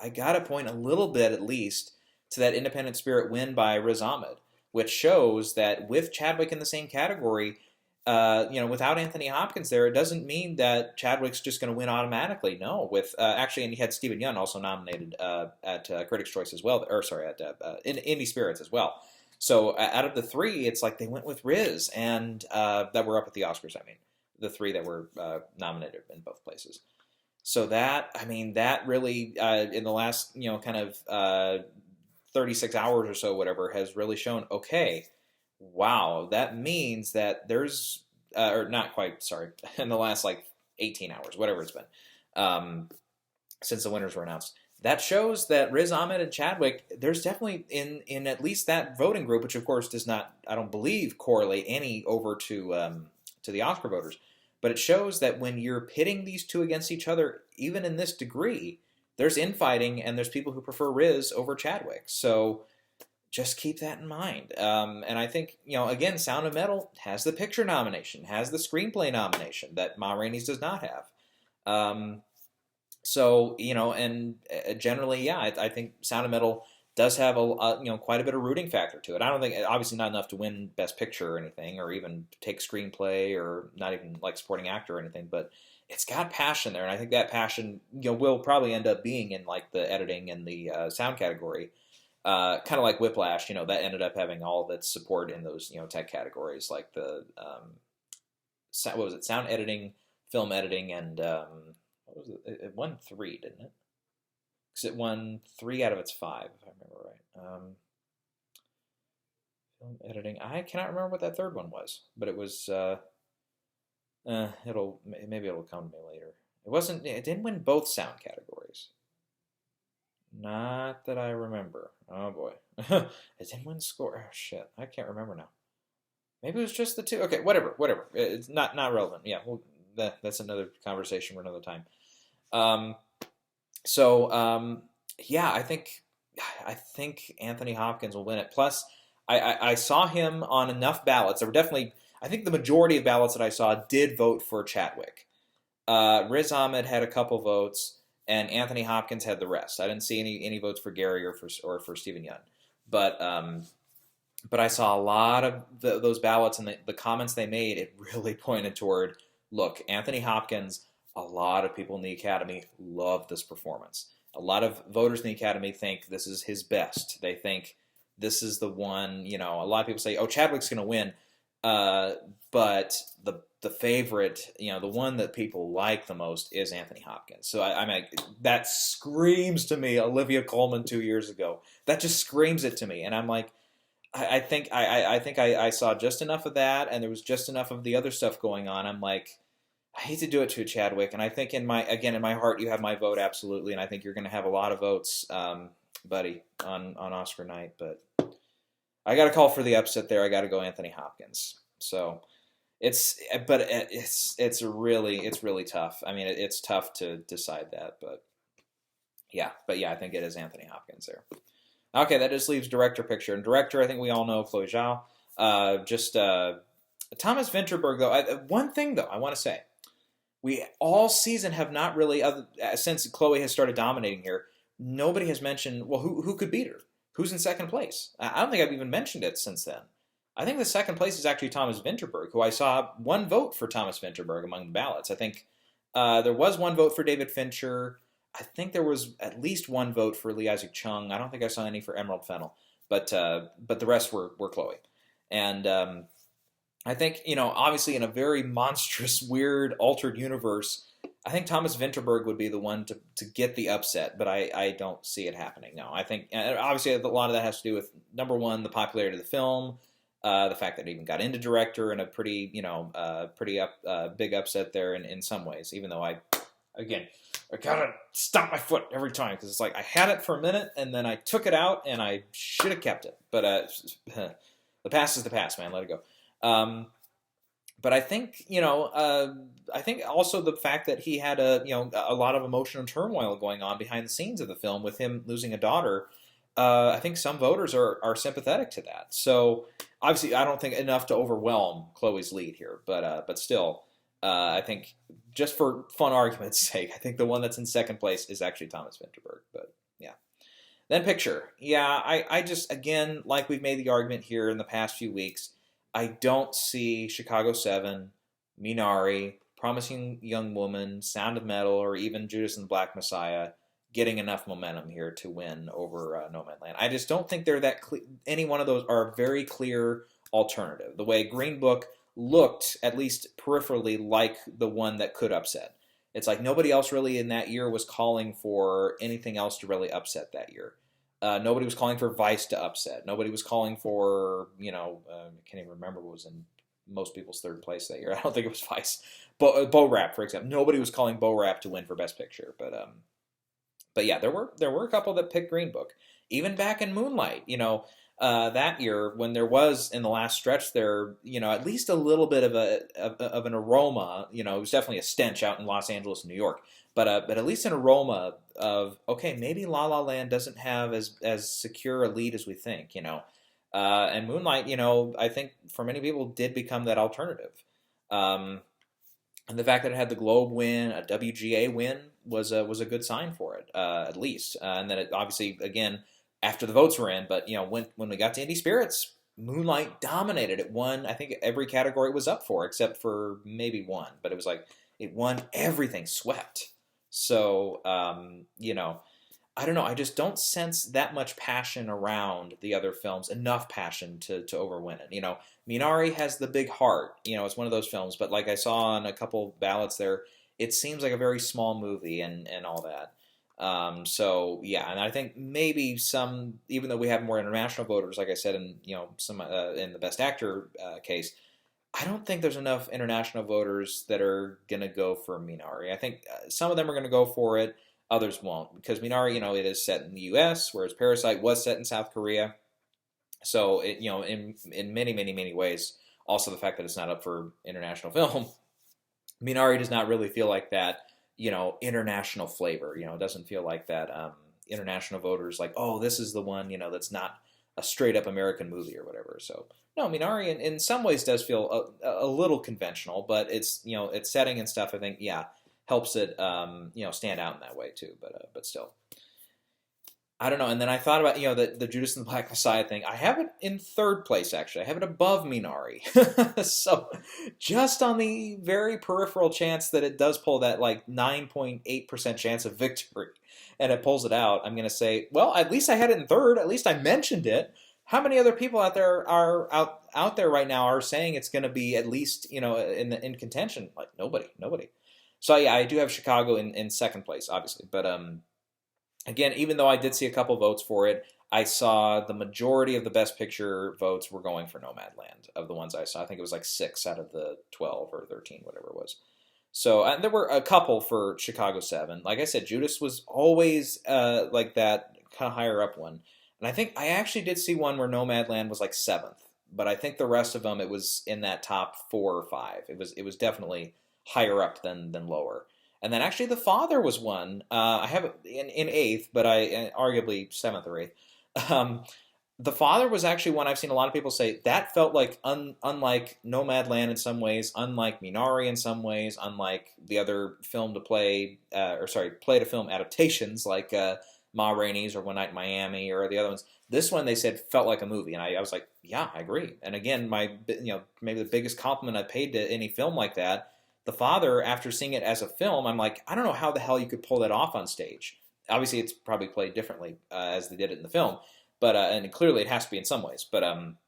I got to point a little bit at least to that Independent Spirit win by Riz Ahmed, which shows that with Chadwick in the same category, without Anthony Hopkins there, it doesn't mean that Chadwick's just going to win automatically. No, with actually, and he had Stephen Yeun also nominated at Critics' Choice as well, or sorry, at Indie Spirits as well. So out of the 3, it's like they went with Riz and that were up at the Oscars. I mean, the 3 that were nominated in both places. So that really in the last 36 hours or so, whatever, has really shown. Okay, wow, that means that there's, or not quite, sorry, in the last 18 hours, whatever it's been, since the winners were announced. That shows that Riz Ahmed and Chadwick, there's definitely in at least that voting group, which of course does not, I don't believe, correlate any over to the Oscar voters, but it shows that when you're pitting these 2 against each other, even in this degree, there's infighting and there's people who prefer Riz over Chadwick. So just keep that in mind. And I think, again, Sound of Metal has the picture nomination, has the screenplay nomination that Ma Rainey's does not have. So, and generally, yeah, I think Sound of Metal does have quite a bit of rooting factor to it. I don't think, obviously not enough to win Best Picture or anything, or even take screenplay, or not even supporting actor or anything, but it's got passion there, and I think that passion, will probably end up being in the editing and the sound category. Kind of like Whiplash, that ended up having all of its support in those, tech categories, like the, what was it, sound editing, film editing, and, what was it? It won 3, didn't it? Because it won 3 out of its 5, if I remember right. Film editing, I cannot remember what that third one was, but it was, maybe it'll come to me later. It didn't win both sound categories. Not that I remember. Oh boy. It didn't win score. Oh shit. I can't remember now. Maybe it was just the 2. Okay, whatever. It's not relevant. Yeah, well, that's another conversation for another time. Yeah, I think Anthony Hopkins will win it. Plus, I saw him on enough ballots. There were definitely, I think the majority of ballots that I saw did vote for Chadwick. Riz Ahmed had a couple votes, and Anthony Hopkins had the rest. I didn't see any votes for Gary or for Stephen Yeun, but I saw a lot of those ballots, and the comments they made. It really pointed toward, look, Anthony Hopkins. A lot of people in the Academy love this performance. A lot of voters in the Academy think this is his best. They think this is the one. A lot of people say, "Oh, Chadwick's going to win," but the favorite, the one that people like the most is Anthony Hopkins. So I mean, that screams to me Olivia Colman 2 years ago. That just screams it to me, and I'm like, I think I saw just enough of that, and there was just enough of the other stuff going on. I'm like, I hate to do it to Chadwick, and I think in my heart you have my vote absolutely, and I think you're going to have a lot of votes, buddy, on Oscar night. But I got to call for the upset there. I got to go Anthony Hopkins. So it's really tough. I mean, it's tough to decide that, but yeah, I think it is Anthony Hopkins there. Okay, that just leaves director picture, and director, I think we all know Chloe Zhao. Thomas Vinterberg though. One thing though, I want to say. We all season have not really, since Chloe has started dominating here, nobody has mentioned, well, who could beat her? Who's in second place? I don't think I've even mentioned it since then. I think the second place is actually Thomas Vinterberg, who I saw one vote for Thomas Vinterberg among the ballots. I think there was one vote for David Fincher. I think there was at least one vote for Lee Isaac Chung. I don't think I saw any for Emerald Fennell, but the rest were Chloe. And I think, obviously in a very monstrous, weird, altered universe, I think Thomas Vinterberg would be the one to get the upset, but I don't see it happening. No, I think, obviously a lot of that has to do with, number one, the popularity of the film, the fact that it even got into director, and a pretty, big upset there in some ways, even though I gotta stop my foot every time, because it's like I had it for a minute, and then I took it out, and I should have kept it. But the past is the past, man. Let it go. But I think, I think also the fact that he had a lot of emotional turmoil going on behind the scenes of the film with him losing a daughter. I think some voters are sympathetic to that. So obviously, I don't think enough to overwhelm Chloe's lead here, but still, I think just for fun argument's sake, I think the one that's in second place is actually Thomas Vinterberg. But yeah. Then picture. Yeah, I just, again, like we've made the argument here in the past few weeks, I don't see Chicago 7, Minari, Promising Young Woman, Sound of Metal, or even Judas and the Black Messiah getting enough momentum here to win over Nomadland. I just don't think they're that any one of those are a very clear alternative. The way Green Book looked, at least peripherally, like the one that could upset. It's like nobody else really in that year was calling for anything else to really upset that year. Nobody was calling for Vice to upset. Nobody was calling for, I can't even remember what was in most people's third place that year. I don't think it was Vice. Bo Rap, for example. Nobody was calling Bo Rap to win for Best Picture. But yeah, there were a couple that picked Green Book. Even back in Moonlight, that year when there was in the last stretch there, at least a little bit of an aroma. It was definitely a stench out in Los Angeles and New York. But at least an aroma of, okay, maybe La La Land doesn't have as secure a lead as we think, and Moonlight, I think for many people did become that alternative. And the fact that it had the Globe win, a WGA win, was a good sign for it, at least. And then it obviously, again, after the votes were in, but when we got to Indie Spirits, Moonlight dominated. It won, I think, every category it was up for, except for maybe one. But it was like it won everything, swept. So, I don't know. I just don't sense that much passion around the other films, enough passion to overwin it. Minari has the big heart. It's one of those films, but like I saw on a couple ballots there, it seems like a very small movie and all that. So yeah, and I think maybe some, even though we have more international voters, like I said, in some in the Best Actor case, I don't think there's enough international voters that are going to go for Minari. I think some of them are going to go for it, others won't, because Minari, it is set in the U.S., whereas Parasite was set in South Korea. So, in many, many, many ways, also the fact that it's not up for international film, Minari does not really feel like that, international flavor. It doesn't feel like that international voters like, oh, this is the one, that's not a straight up American movie or whatever. So no, Minari in some ways does feel a little conventional, but it's its setting and stuff, I think, helps it stand out in that way too. But still, I don't know. And then I thought about the Judas and the Black Messiah thing. I have it in third place actually. I have it above Minari. So just on the very peripheral chance that it does pull that like 9.8% chance of victory, and it pulls it out, I'm going to say, well, at least I had it in third. At least I mentioned it. How many other people out there are out there right now are saying it's going to be at least in contention? Like nobody. So yeah, I do have Chicago in second place, obviously. But again, even though I did see a couple votes for it, I saw the majority of the Best Picture votes were going for Nomadland. Of the ones I saw, I think it was like 6 out of the 12 or 13, whatever it was. So there were a couple for Chicago 7. Like I said, Judas was always like that kind of higher up one. And I think I actually did see one where Nomadland was like 7th. But I think the rest of them, it was in that top 4 or 5. It was definitely higher up than lower. And then actually The Father was one. I have it in 8th, but I arguably 7th or 8th. The Father was actually one I've seen a lot of people say that felt like unlike Nomadland in some ways, unlike Minari in some ways, unlike the other play to film adaptations like Ma Rainey's or One Night in Miami or the other ones. This one they said felt like a movie, and I was like, yeah, I agree. And again, maybe the biggest compliment I paid to any film like that. The Father, after seeing it as a film, I'm like, I don't know how the hell you could pull that off on stage. Obviously, it's probably played differently as they did it in the film, but and clearly it has to be in some ways. But I'm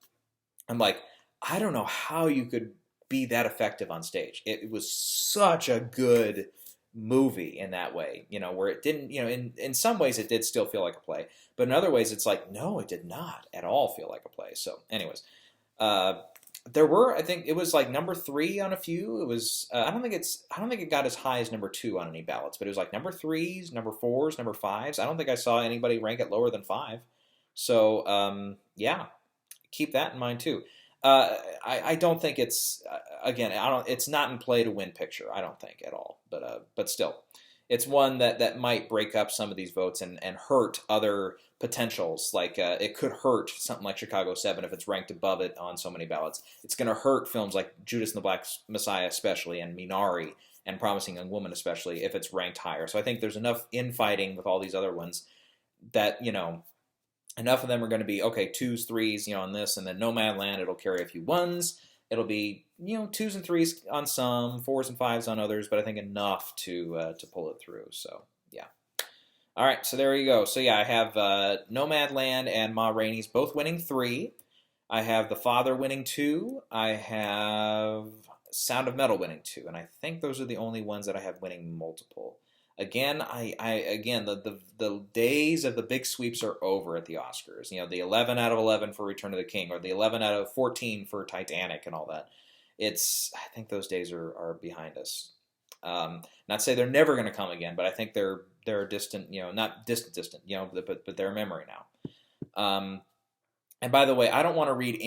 like, I don't know how you could be that effective on stage. It was such a good movie in that way, where it didn't, in some ways it did still feel like a play, but in other ways it's like, no, it did not at all feel like a play. So anyways, there were, I think it was like number 3 on a few. It was, I don't think it got as high as number 2 on any ballots, but it was like number 3s, number 4s, number 5s. I don't think I saw anybody rank it lower than 5. So, yeah, keep that in mind too. I don't think it's again. It's not in play to win picture. I don't think at all. But still, it's one that might break up some of these votes and hurt other potentials. Like it could hurt something like Chicago 7 if it's ranked above it on so many ballots. It's going to hurt films like Judas and the Black Messiah, especially, and Minari and Promising Young Woman, especially, if it's ranked higher. So I think there's enough infighting with all these other ones that enough of them are going to be, okay, 2s, 3s, on this, and then Nomadland, it'll carry a few 1s. It'll be, 2s and 3s on some, 4s and 5s on others, but I think enough to pull it through. So, yeah. All right, so there you go. So, yeah, I have Nomadland and Ma Rainey's both winning 3. I have The Father winning 2. I have Sound of Metal winning 2, and I think those are the only ones that I have winning multiple. Again, the days of the big sweeps are over at the Oscars. The 11 out of 11 for Return of the King, or the 11 out of 14 for Titanic and all that. I think those days are behind us. Not to say they're never going to come again, but I think they're distant. Not distant. But they're a memory now. And by the way, I don't want to read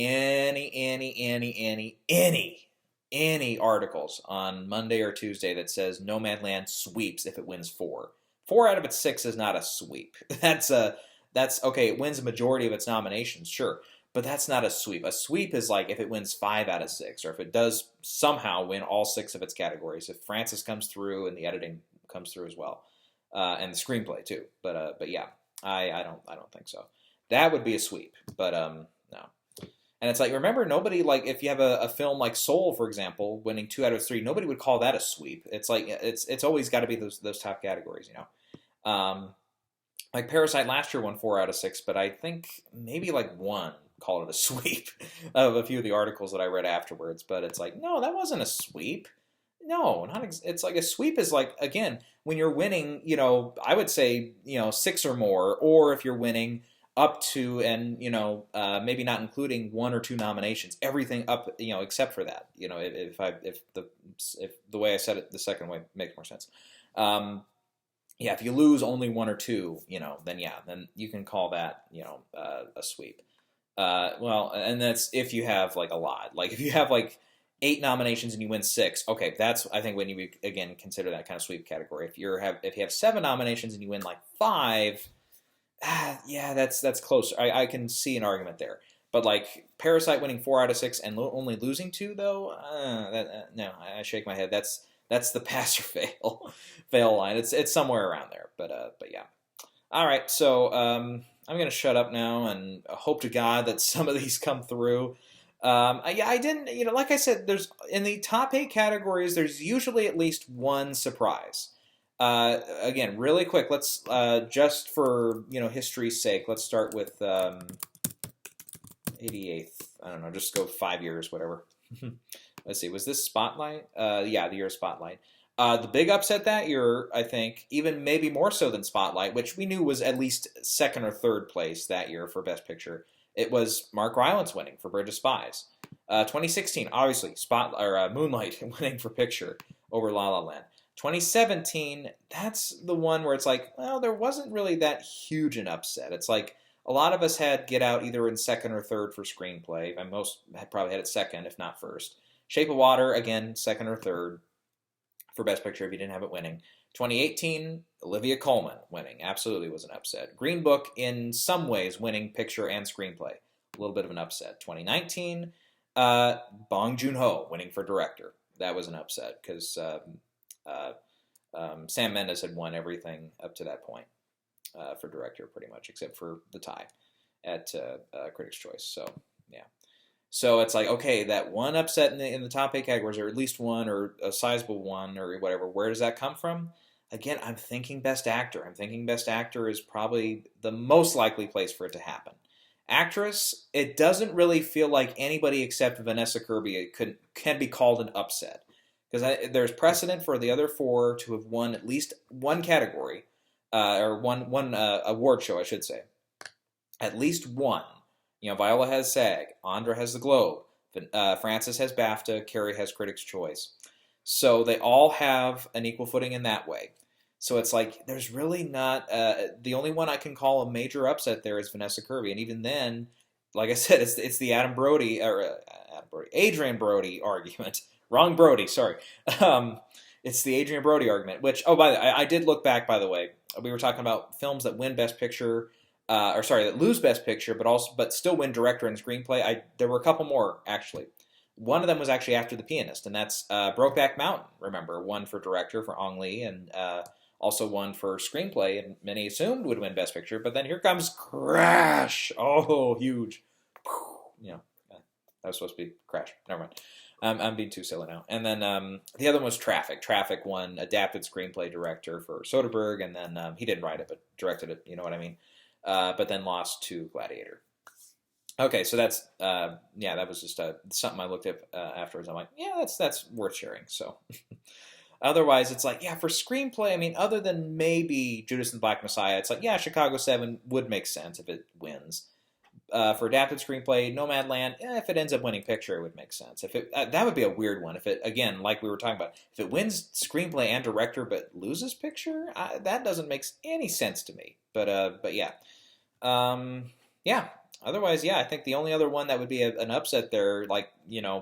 any articles on Monday or Tuesday that says Nomadland sweeps if it wins 4. 4 out of its 6 is not a sweep. That's okay. It wins a majority of its nominations, sure, but that's not a sweep. A sweep is like if it wins 5 out of 6, or if it does somehow win all 6 of its categories. If Francis comes through and the editing comes through as well, and the screenplay too. But yeah, I don't think so. That would be a sweep, but no. And it's like, remember, nobody, like, if you have a film like Soul, for example, winning 2 out of 3, nobody would call that a sweep. It's like, it's always got to be those top categories, Like Parasite last year won 4 out of 6, but I think maybe like 1 called it a sweep of a few of the articles that I read afterwards. But it's like, no, that wasn't a sweep. No, it's like a sweep is like, again, when you're winning, I would say, 6 or more, or if you're winning up to, and maybe not including 1 or 2 nominations, everything up, except for that, if the way I said it the second way makes more sense. Yeah, if you lose only 1 or 2, then you can call that a sweep. Well, and that's if you have like a lot. Like if you have like 8 nominations and you win 6, okay, that's, I think, when you again consider that kind of sweep category. If you have 7 nominations and you win like 5. Yeah, that's closer. I can see an argument there. But like Parasite winning 4 out of 6 and only losing 2 though, no, I shake my head. That's the pass or fail line. It's somewhere around there. But yeah. All right, so I'm gonna shut up now and hope to God that some of these come through. I didn't. Like I said, there's in the top 8 categories, there's usually at least one surprise. Again, really quick, let's, just for, history's sake, let's start with 88th. I don't know, just go 5 years, whatever. Let's see, was this Spotlight? Yeah, the year of Spotlight. The big upset that year, I think, even maybe more so than Spotlight, which we knew was at least 2nd or 3rd place that year for Best Picture, it was Mark Rylance winning for Bridge of Spies. 2016, obviously, Moonlight winning for Picture over La La Land. 2017, that's the one where it's like, well, there wasn't really that huge an upset. It's like a lot of us had Get Out either in 2nd or 3rd for screenplay, and most had probably had it 2nd, if not 1st. Shape of Water, again, 2nd or 3rd for Best Picture if you didn't have it winning. 2018, Olivia Colman winning, absolutely was an upset. Green Book, in some ways, winning picture and screenplay, a little bit of an upset. 2019, Bong Joon-ho winning for director. That was an upset because Sam Mendes had won everything up to that point. for director, pretty much, except for the tie at Critics' Choice. So yeah. So it's like, okay, that one upset in the top 8 categories, or at least one, or a sizable one, or whatever. Where does that come from? Again, I'm thinking Best Actor. I'm thinking Best Actor is probably the most likely place for it to happen. Actress, it doesn't really feel like anybody except Vanessa Kirby can be called an upset. Because there's precedent for the other 4 to have won at least one category, or one award show, I should say. At least one. Viola has SAG, Andra has the Globe, Frances has BAFTA, Carrie has Critics' Choice. So they all have an equal footing in that way. So it's like, there's really not, the only one I can call a major upset there is Vanessa Kirby. And even then, like I said, it's the Adrian Brody argument. Wrong Brody, sorry. It's the Adrian Brody argument, which, oh, by the way, I did look back, by the way. We were talking about films that win Best Picture, that lose Best Picture, but still win Director and Screenplay. There were a couple more, actually. One of them was actually After the Pianist, and that's Brokeback Mountain, remember. One for Director, for Ong Lee, and also one for Screenplay, and many assumed would win Best Picture, but then here comes Crash! Oh, huge. That was supposed to be Crash. Never mind. I'm being too silly now. And then the other one was Traffic. Traffic won Adapted Screenplay Director for Soderbergh, and then he didn't write it, but directed it, you know what I mean? But then lost to Gladiator. Okay, so that's, that was just something I looked at afterwards. I'm like, yeah, that's worth sharing, so. Otherwise, it's like, yeah, for Screenplay, I mean, other than maybe Judas and the Black Messiah, it's like, yeah, Chicago 7 would make sense if it wins. For Adapted Screenplay, Nomadland, if it ends up winning Picture, it would make sense. If it that would be a weird one. If it, again, like we were talking about, if it wins Screenplay and Director but loses Picture, that doesn't make any sense to me. But yeah. Yeah. Otherwise, yeah, I think the only other one that would be an upset there, like,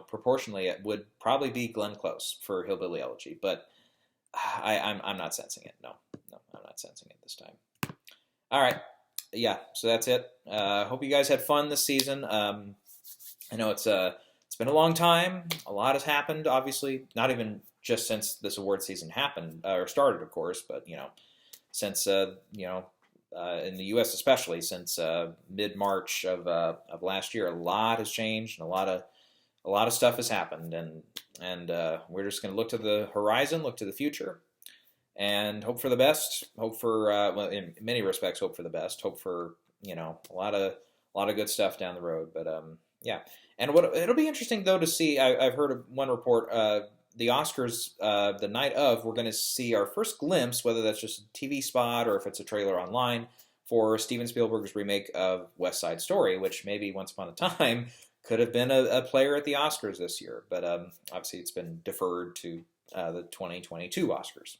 proportionally, it would probably be Glenn Close for Hillbilly Elegy. But I'm not sensing it. No, I'm not sensing it this time. All right. Yeah, so that's it. Hope you guys had fun this season. I know it's been a long time. A lot has happened, obviously. Not even just since this award season happened or started, of course, but since in the U.S. especially, since mid-March of last year, a lot has changed and a lot of stuff has happened, and we're just going to look to the horizon, look to the future. And hope for the best. Hope for, in many respects, hope for the best. Hope for a lot of good stuff down the road. But yeah, and it'll be interesting though to see. I've heard of one report. The Oscars, the night of, we're going to see our first glimpse, whether that's just a TV spot or if it's a trailer online, for Steven Spielberg's remake of West Side Story, which maybe once upon a time could have been a player at the Oscars this year, but obviously it's been deferred to the 2022 Oscars.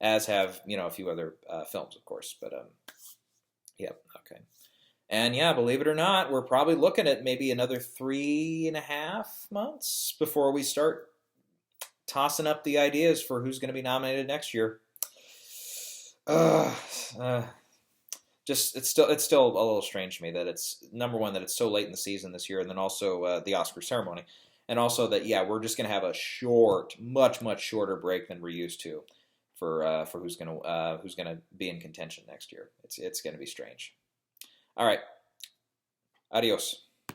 As have, a few other films, of course. But, yeah, okay. And, yeah, believe it or not, we're probably looking at maybe another 3.5 months before we start tossing up the ideas for who's going to be nominated next year. It's still a little strange to me that it's, number one, that it's so late in the season this year, and then also the Oscar ceremony. And also that, yeah, we're just going to have a much shorter break than we're used to. For who's gonna be in contention next year. It's gonna be strange. All right. Adios.